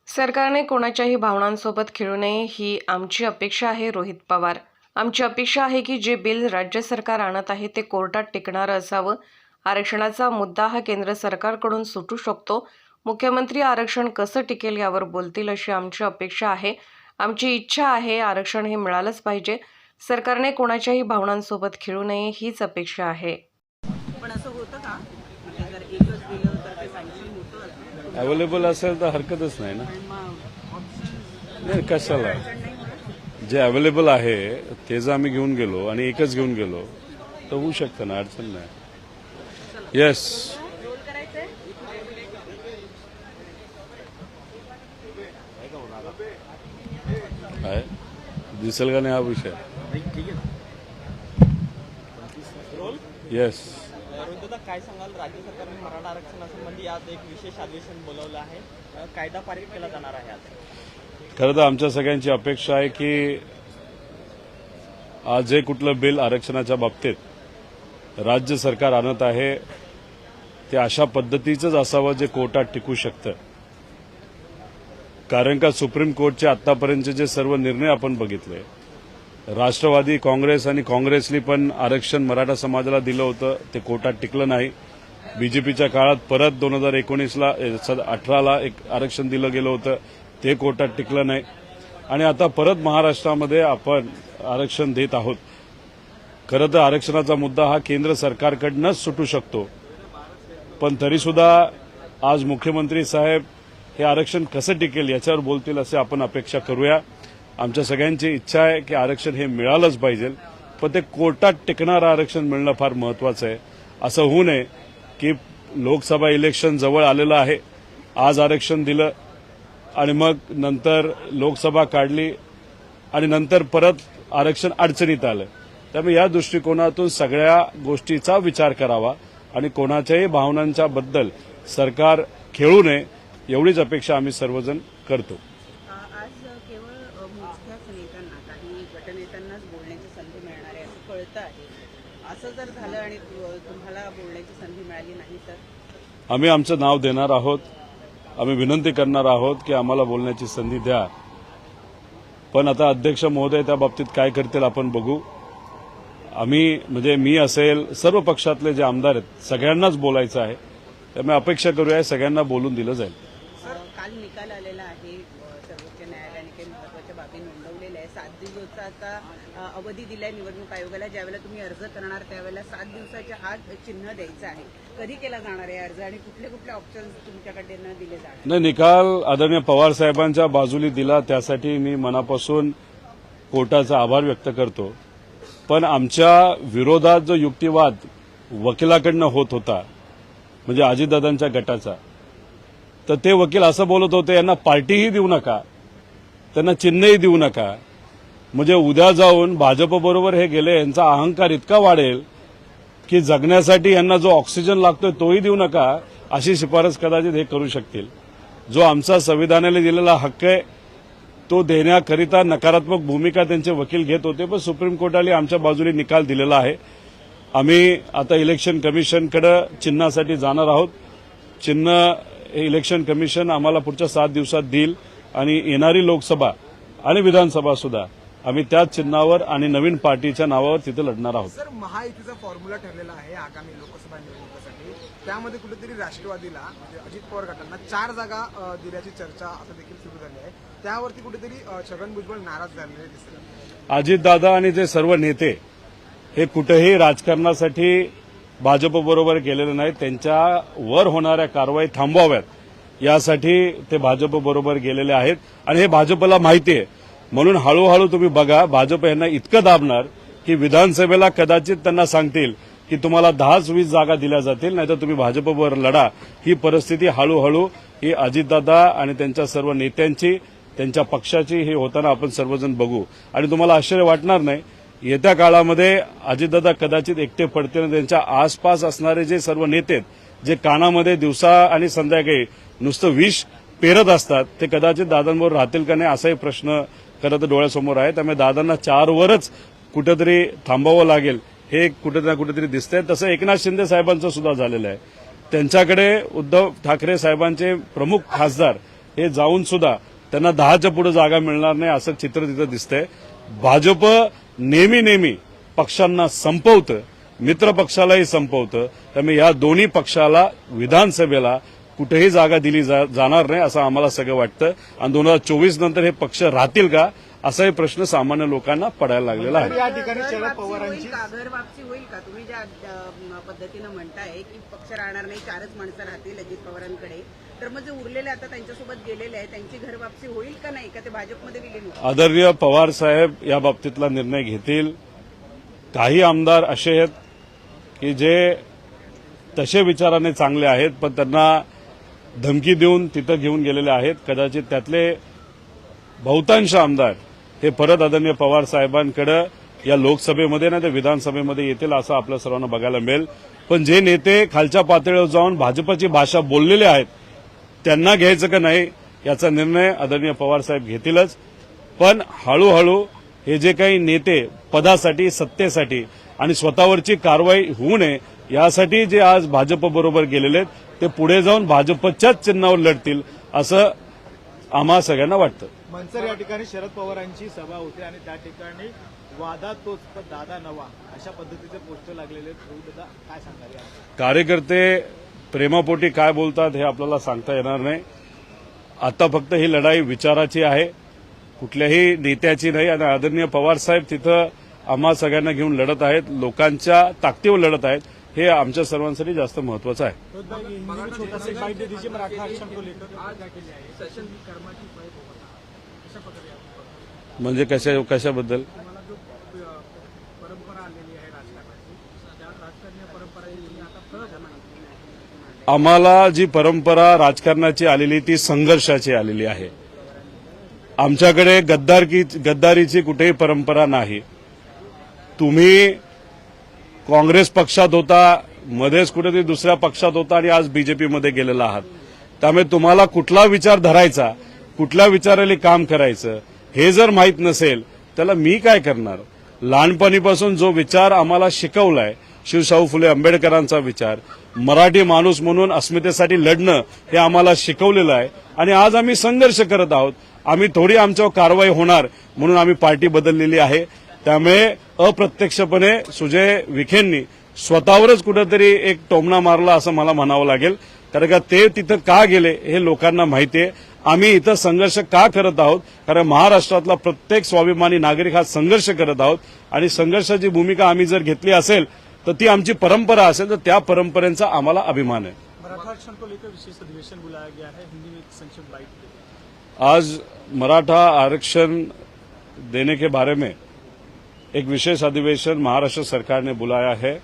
सरकारने कोणाच्याही भावनांसोबत खेळू नये ही आमची अपेक्षा आहे. रोहित पवार. आमची अपेक्षा आहे की जे बिल राज्य सरकार आणत आहे ते कोर्टात टिकणारं असावं. आरक्षणाचा मुद्दा हा केंद्र सरकारकडून सुटू शकतो. मुख्यमंत्री आरक्षण कसं टिकेल यावर बोलतील अशी आमची अपेक्षा आहे. आमची इच्छा आहे. आरक्षण हे मिळालंच पाहिजे. सरकारने कोणाच्याही भावनांसोबत खेळू नये हीच अपेक्षा आहे. पण असं होतं का म्हणजे जर एकच दिलं तर ते सँक्शन होतं असं? अवेलेबल असेल तर हरकतच नाही ना. आणि मग ऑप्शन नाही कशाला, नाही म्हणत. जे अवेलेबल आहे ते जर आम्ही घेऊन गेलो आणि एकच घेऊन गेलो तर होऊ शकतं ना, अडचण नाही. येस, रोल करायचंय. आहे दिसेल का नाही हा विषय. येस, रोहितदादा काय सांगाल, राज्य सरकारने मराठा आरक्षणासंबंधी आज एक विशेष अधिवेशन बोलवलं आहे. कायदा पारित केला जाणार आहे आज. खरं तर आमच्या सगळ्यांची अपेक्षा आहे की आज जे कुठलं बिल आरक्षणाच्या बाबतीत राज्य सरकार आणत आहे ते अशा पद्धतीचंच असावं जे कोर्टात टिकू शकतं. कारण का सुप्रीम कोर्टचे आतापर्यंतचे जे सर्व निर्णय आपण बघितले, राष्ट्रवादी काँग्रेस आणि काँग्रेसनी पण आरक्षण मराठा समाजाला दिलं होतं, ते कोर्टात टिकलं नाही. बीजेपीच्या काळात परत 2018ला एक आरक्षण दिलं गेलं होतं, ते कोर्टात टिकलं नाही. आणि आता परत महाराष्ट्रामध्ये आपण आरक्षण देत आहोत. खरं तर आरक्षणाचा मुद्दा हा केंद्र सरकारकडनंच सुटू शकतो, पण तरीसुद्धा आज मुख्यमंत्री साहेब हे आरक्षण कसं टिकेल याच्यावर बोलतील असे आपण अपेक्षा करूया. आमच्या सगळ्यांची इच्छा आहे की आरक्षण हे मिळालंच पाहिजे, पण ते कोर्टात टिकणारं आरक्षण मिळणं फार महत्वाचं आहे. असं होऊ नये की लोकसभा इलेक्शन जवळ आलेलं आहे, आज आरक्षण दिलं आणि मग नंतर लोकसभा काढली आणि नंतर परत आरक्षण अडचणीत आलं. त्यामुळे या दृष्टिकोनातून सगळ्या गोष्टीचा विचार करावा आणि कोणाच्याही भावनांच्या बद्दल सरकार खेळू नये एवढीच अपेक्षा आम्ही सर्वजण करतो. आज केवळ मोजक्याच नेत्यांना, काही गटनेत्यांनाच बोलण्याची संधी मिळणार आहे असं कळतं आहे. असं जर झालं आणि तुम्हाला बोलण्याची संधी मिळाली नाही तर आम्ही आमचं नाव देणार आहोत. आम्ही विनंती करणार आहोत की आम्हाला बोलण्याची संधी द्या. पण आता अध्यक्ष महोदय त्या बाबतीत काय करतील आपण बघू. आम्ही म्हणजे मी असेल, सर्व पक्षातले जे आमदार आहेत सगळ्यांनाच बोलायचं आहे. त्यामुळे अपेक्षा करूया सगळ्यांना बोलून दिलं जाईल. काल निकाल आलेला आहे. सर्वोच्च न्यायालयाने काही महत्वाच्या बाबी नोंदवलेल्या आहे. 7 दिवसाचा अवधी दिलाय निवडणूक आयोगाला. ज्यावेळेला तुम्ही अर्ज करणार त्यावेळेला 7 दिवसाच्या आत चिन्ह द्यायचं आहे. कधी केला जाणार आहे अर्ज आणि कुठले कुठले ऑप्शन्स तुमच्याकडे दिले जाणार? नाही, निकाल आदरणीय पवार साहेबांच्या बाजूने दिला त्यासाठी मी मनापासून कोर्टाचा आभार व्यक्त करतो. पण आमच्या विरोधात जो युक्तिवाद वकिलाकडनं होत होता म्हणजे अजितदादांच्या गटाचा, तर ते वकील असं बोलत होते यांना पार्टीही देऊ नका, त्यांना चिन्हही देऊ नका, म्हणजे उद्या जाऊन भाजपबरोबर हे गेले यांचा अहंकार इतका वाढेल की जगण्यासाठी यांना जो ऑक्सिजन लागतोय तोही देऊ नका, अशी शिफारस कदाचित हे करू शकतील. जो आमचा संविधानाने दिलेला हक्क आहे तो देण्याकरिता नकारात्मक भूमिका त्यांचे वकील घेत होते. पण सुप्रीम कोर्टाने आमच्या बाजूने निकाल दिलेला आहे. आम्ही आता इलेक्शन कमिशनकडे चिन्हासाठी जाणार आहोत. चिन्ह हे इलेक्शन कमिशन आम्हाला पुढच्या 7 दिवसात देईल आणि येणारी लोकसभा आणि विधानसभा सुद्धा आम्ही त्याच चिन्हावर आणि नवीन पार्टीच्या नावावर तिथे लढणार आहोत. सर, महायुतीचा फॉर्म्युला ठरलेला आहे आगामी लोकसभा निवडणुकीसाठी. त्यामध्ये कुठेतरी राष्ट्रवादीला म्हणजे अजित पवार गटांना 4 जागा दिल्याची चर्चा आता देखील सुरू झाली आहे. त्यावरती कुठेतरी छगन भुजबळ नाराज झालेले दिसतात. अजितदादा आणि ते सर्व नेते हे कुठेही राजकारणासाठी भाजपबरोबर गेलेले नाहीत. त्यांच्यावर होणाऱ्या कारवाई थांबवाव्यात यासाठी ते भाजपबरोबर गेलेले आहेत आणि हे भाजपला माहिती आहे. म्हणून हळूहळू तुम्ही बघा भाजप यांना इतकं दाबणार की विधानसभेला कदाचित त्यांना सांगतील की तुम्हाला 10-20 जागा दिल्या जातील, नाहीतर तुम्ही भाजपबरोबर लढा. ही परिस्थिती हळूहळू ही अजितदादा आणि त्यांच्या सर्व नेत्यांची, त्यांच्या पक्षाची ही होताना आपण सर्वजण बघू. आणि तुम्हाला आश्चर्य वाटणार नाही, येत्या काळामध्ये अजितदादा कदाचित एकटे पडतील आणि त्यांच्या आसपास असणारे जे सर्व नेते आहेत, जे कानामध्ये दिवसा आणि संध्याकाळी नुसतं विष पेरत असतात, ते कदाचित दादांबरोबर राहतील का नाही असाही प्रश्न खरं तर डोळ्यासमोर आहे. त्यामुळे दादांना 4 वरच कुठेतरी थांबावं लागेल हे कुठे ना कुठेतरी दिसतंय. तसं एकनाथ शिंदे साहेबांचं सुद्धा झालेलं आहे. त्यांच्याकडे उद्धव ठाकरे साहेबांचे प्रमुख खासदार हे जाऊन सुद्धा त्यांना 10च्या पुढे जागा मिळणार नाही असं चित्र तिथं दिसतंय. भाजप नेहमी पक्षांना संपवतं, मित्र पक्षालाही संपवतं. त्यामुळे या दोन्ही पक्षाला विधानसभेला कुठेही जागा दिली जाणार नाही असं आम्हाला सगळं वाटतं. आणि 2024 नंतर हे पक्ष राहतील का असाही प्रश्न सामान्य लोकांना पडायला लागलेला आहे. या ठिकाणी शरद घर पवारांची वापसी होईल का? तुम्ही ज्या पद्धतीनं म्हणताय की पक्ष राहणार नाही, 4च माणसं राहतील अजित पवारांकडे, तर मग जे उरलेले आता त्यांच्यासोबत गेलेले आहे त्यांची घर वापसी होईल का नाही, का ते भाजपमध्ये विलीन होतील? आदरणीय पवार साहेब या बाबतीतला निर्णय घेतील. काही आमदार असे आहेत की जे तसे विचाराने चांगले आहेत पण त्यांना धमकी देऊन तिथं घेऊन गेलेले आहेत. कदाचित त्यातले बहुतांश आमदार हे परत आदरणीय पवार साहेबांकडे या लोकसभेमध्ये नाही तर विधानसभेमध्ये येतील असं आपल्या सर्वांना बघायला मिळेल. पण जे नेते खालच्या पातळीवर जाऊन भाजपची भाषा बोललेले आहेत त्यांना घ्यायचं का नाही याचा निर्णय आदरणीय पवार साहेब घेतीलच. पण हळूहळू हे जे काही नेते पदासाठी सत्तेसाठी आणि स्वतःवरची कारवाई होऊ नये यासाठी जे आज भाजपबरोबर गेलेले आहेत ते पुढे जाऊन भाजपच्याच चिन्हावर लढतील असं आम्हा सगळ्यांना वाटतं. मनसर या ठिकाणी शरद पवारांची सभा होते आणि त्या ठिकाणी वादा तोच पण दादा नवा अशा पद्धतीचे पोस्टर लागलेले दादा काय सांगाल यावर? कार्यकर्ते प्रेमापोटी काय बोलतात हे आपल्याला सांगता येणार नाही. आता फक्त ही लढाई विचाराची आहे, कुठल्याही नेत्याची नाही. आणि आदरणीय पवार साहेब तिथं आम्हा सगळ्यांना घेऊन लढत आहेत, लोकांच्या ताकदीवर लढत आहेत. हे आमच्या सर्वांसाठी जास्त महत्वाचं आहे. म्हणजे कशाबद्दल? आम्हाला जी परंपरा राजकारणाची आलेली ती संघर्षाची आलेली आहे. आमच्याकडे गद्दारीची कुठेही परंपरा नाही. तुम्ही काँग्रेस पक्षात होता, मध्येच कुठेतरी दुसऱ्या पक्षात होता आणि आज बीजेपीमध्ये गेलेला आहात. त्यामुळे तुम्हाला कुठला विचार धरायचा, कुठल्या विचाराने काम करायचं हे जर माहीत नसेल त्याला मी काय करणार. लहानपणीपासून जो विचार आम्हाला शिकवलाय, शिवशाहू फुले आंबेडकरांचा विचार, मराठी माणूस म्हणून अस्मितेसाठी लढणं हे आम्हाला शिकवलेलं आहे. आणि आज आम्ही संघर्ष करत आहोत. आम्ही थोडी आमच्यावर कारवाई होणार म्हणून आम्ही पार्टी बदललेली आहे. त्यामुळे अप्रत्यक्षपणे सुजय विखेंनी स्वतःवरच कुठेतरी एक टोमणा मारला असं मला म्हणावं लागेल. कारण का ते तिथं का गेले हे लोकांना माहिती आहे. आम्ही इथं संघर्ष का करत आहोत, कारण महाराष्ट्रातला प्रत्येक स्वाभिमानी नागरिक हा संघर्ष करत आहोत. आणि संघर्षाची भूमिका आम्ही जर घेतली असेल तर ती आमची परंपरा असेल तर त्या परंपरेचा आम्हाला अभिमान आहे. मराठा आरक्षण को लेकर विशेष अधिवेशन बुलाया गया है, हिंदी में एक संक्षिप्त बाइट. आज मराठा आरक्षण देने के बारे में एक विशेष अधिवेशन महाराष्ट्र सरकार ने बुलाया है.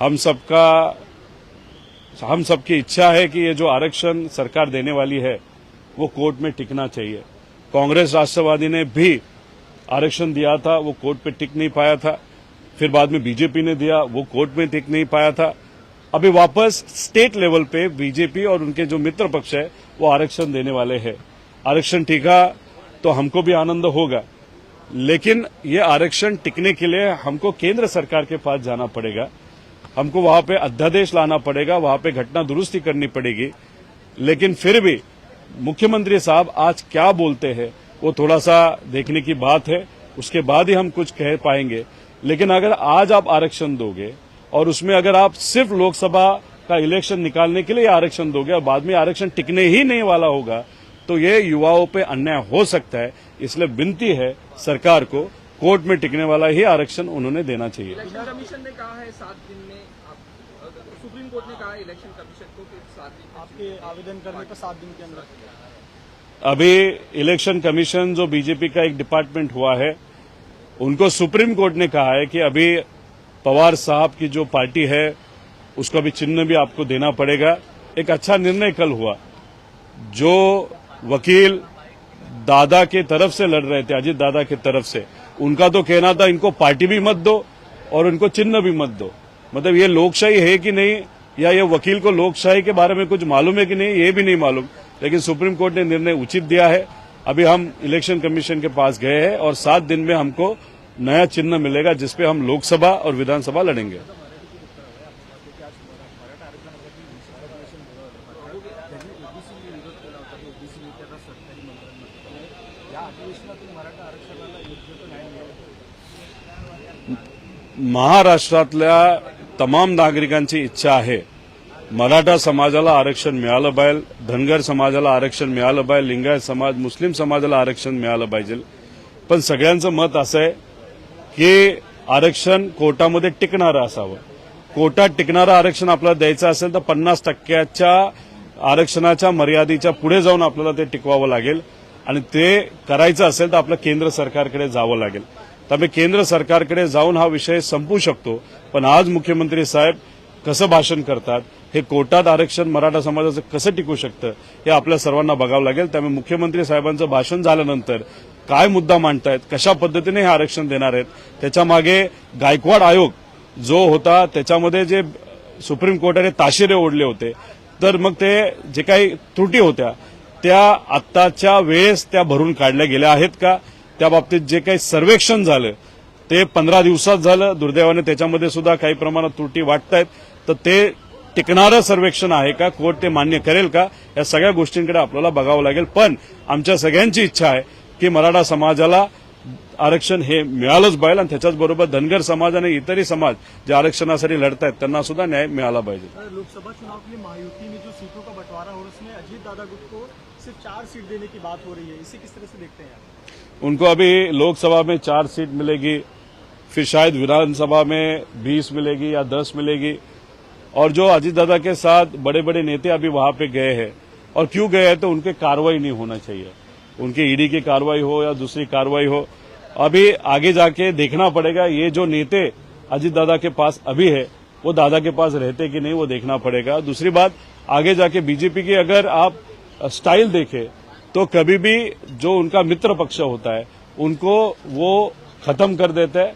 हम सबकी इच्छा है कि ये जो आरक्षण सरकार देने वाली है वो कोर्ट में टिकना चाहिए. कांग्रेस राष्ट्रवादी ने भी आरक्षण दिया था, वो कोर्ट पे टिक नहीं पाया था. फिर बाद में बीजेपी ने दिया, वो कोर्ट में टिक नहीं पाया था. अभी वापस स्टेट लेवल पे बीजेपी और उनके जो मित्र पक्ष है वो आरक्षण देने वाले हैं. आरक्षण टिका तो हमको भी आनंद होगा, लेकिन ये आरक्षण टिकने के लिए हमको केंद्र सरकार के पास जाना पड़ेगा. हमको वहां पे अध्यादेश लाना पड़ेगा, वहां पे घटना दुरुस्ती करनी पड़ेगी. लेकिन फिर भी मुख्यमंत्री साहब आज क्या बोलते हैं वो थोड़ा सा देखने की बात है. उसके बाद ही हम कुछ कह पाएंगे. लेकिन अगर आज आप आरक्षण दोगे और उसमें अगर आप सिर्फ लोकसभा का इलेक्शन निकालने के लिए आरक्षण दोगे और बाद में आरक्षण टिकने ही नहीं वाला होगा तो ये युवाओं पे अन्याय हो सकता है. इसलिए विनती है सरकार को, कोर्ट में टिकने वाला ही आरक्षण उन्होंने देना चाहिए. इलेक्शन कमीशन ने कहा है 7 दिन में, सुप्रीम कोर्ट ने कहा है इलेक्शन कमीशन को कि 7 दिन आपके आवेदन करने पर 7 दिन के अंदर. अभी इलेक्शन कमीशन जो बीजेपी का एक डिपार्टमेंट हुआ है उनको सुप्रीम कोर्ट ने कहा है कि अभी पवार साहब की जो पार्टी है उसका भी चिन्ह भी आपको देना पड़ेगा. एक अच्छा निर्णय कल हुआ. जो वकील दादा के तरफ से लड़ रहे थे, अजीत दादा की तरफ से, उनका तो कहना था इनको पार्टी भी मत दो और उनको चिन्ह भी मत दो. मतलब ये लोकशाही है कि नहीं, या ये वकील को लोकशाही के बारे में कुछ मालूम है कि नहीं, ये भी नहीं मालूम. लेकिन सुप्रीम कोर्ट ने निर्णय उचित दिया है. अभी हम इलेक्शन कमीशन के पास गए हैं और 7 दिन में हमको नया चिन्ह मिलेगा जिसपे हम लोकसभा और विधानसभा लड़ेंगे. मंत्र्यांकडे होता तो ओबीसी नेत्याचा सरकारी मंत्र्यांमध्ये, त्यामुळे या अधिवेशनातून मराठा आरक्षणाला योग्य तो न्याय मिळेल. महाराष्ट्रातल्या तमाम नागरिकांची इच्छा आहे मराठा समाजाला आरक्षण मिळालं पाहिजे, धनगर समाजाला आरक्षण मिळालं पाहिजे, लिंगायत समाज, मुस्लिम समाजाला आरक्षण मिळालं पाहिजे. पण सगळ्यांचं मत असं आहे की आरक्षण कोर्टामध्ये टिकणारं असावं. कोर्टात केंद्रात आरक्षण आपल्याला द्यायचं असेल तर 50% आरक्षणाच्या मर्यादेच्या पुढे जाऊन आपल्याला ते टिकवावं लागेल आणि ते करायचं असेल तर आपलं केंद्र सरकारकडे जावं लागेल. त्यामुळे केंद्र सरकारकडे जाऊन हा विषय संपू शकतो. पण आज मुख्यमंत्री साहेब कसं भाषण करतात, हे कोर्टात आरक्षण मराठा समाजाचं कसं टिकू शकतं हे आपल्या सर्वांना बघावं लागेल. त्यामुळे मुख्यमंत्री साहेबांचं भाषण झाल्यानंतर काय मुद्दा मांडतायत, कशा पद्धतीने हे आरक्षण देणार आहेत, त्याच्यामागे गायकवाड आयोग जो होता त्याच्यामध्ये जे सुप्रीम कोर्टाने ताशेरे ओढले होते, तर मग ते जे काही त्रुटी होत्या त्या आत्ताच्या वेळेस त्या भरून काढल्या गेल्या आहेत का, त्या बाबतीत जे काही सर्वेक्षण झालं ते 15 दिवसात झालं. दुर्दैवाने त्याच्यामध्ये सुद्धा काही प्रमाणात त्रुटी वाटतायत. तर ते टिकणारं सर्वेक्षण आहे का, कोर्ट ते मान्य करेल का, या सगळ्या गोष्टींकडे आपल्याला बघावं लागेल. पण आमच्या सगळ्यांची इच्छा आहे की मराठा समाजाला आरक्षण हे मिळालंच पाहिजे आणि त्याच्याचबरोबर धनगर समाज आणि इतरही समाज जे आरक्षणासाठी लढतायत त्यांना सुद्धा न्याय मिळाला पाहिजे. लोकसभा चुनाव के लिए महायुति में जो सीटों का बंटवारा हो रहा है उसमें अजीत दादा गुट को सिर्फ 4 सीट देने की बात हो रही है, इसे किस तरह से देखते हैं आप? उनको अभी लोकसभा में 4 सीट मिलेगी, फिर शायद विधानसभा में 20 मिलेगी या 10 मिलेगी. और जो अजीत दादा के साथ बड़े बड़े नेता अभी वहां पे गए हैं, और क्यों गए हैं तो उनके कार्रवाई नहीं होना चाहिए, उनके ईडी की कार्रवाई हो या दूसरी कार्रवाई हो. अभी आगे जाके देखना पड़ेगा ये जो नेता अजीत दादा के पास अभी है वो दादा के पास रहते कि नहीं वो देखना पड़ेगा. दूसरी बात, आगे जाके बीजेपी की अगर आप स्टाइल देखें तो कभी भी जो उनका मित्र पक्ष होता है उनको वो खत्म कर देता है.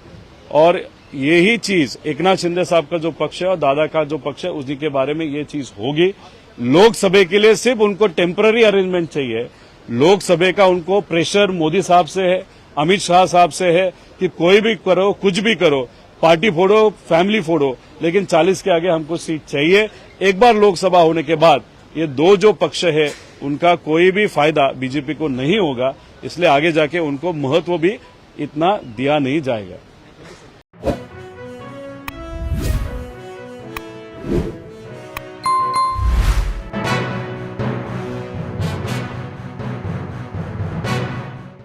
और यही चीज एकनाथ शिंदे साहब का जो पक्ष है और दादा का जो पक्ष है उसी के बारे में ये चीज होगी. लोकसभा के लिए सिर्फ उनको टेम्पररी अरेंजमेंट चाहिए. लोकसभा का उनको प्रेशर मोदी साहब से है, अमित शाह साहब से है कि कोई भी करो, कुछ भी करो, पार्टी फोड़ो, फैमिली फोड़ो, लेकिन 40 के आगे हमको सीट चाहिए. एक बार लोकसभा होने के बाद ये दो जो पक्ष है उनका कोई भी फायदा बीजेपी को नहीं होगा. इसलिए आगे जाके उनको महत्व भी इतना दिया नहीं जाएगा.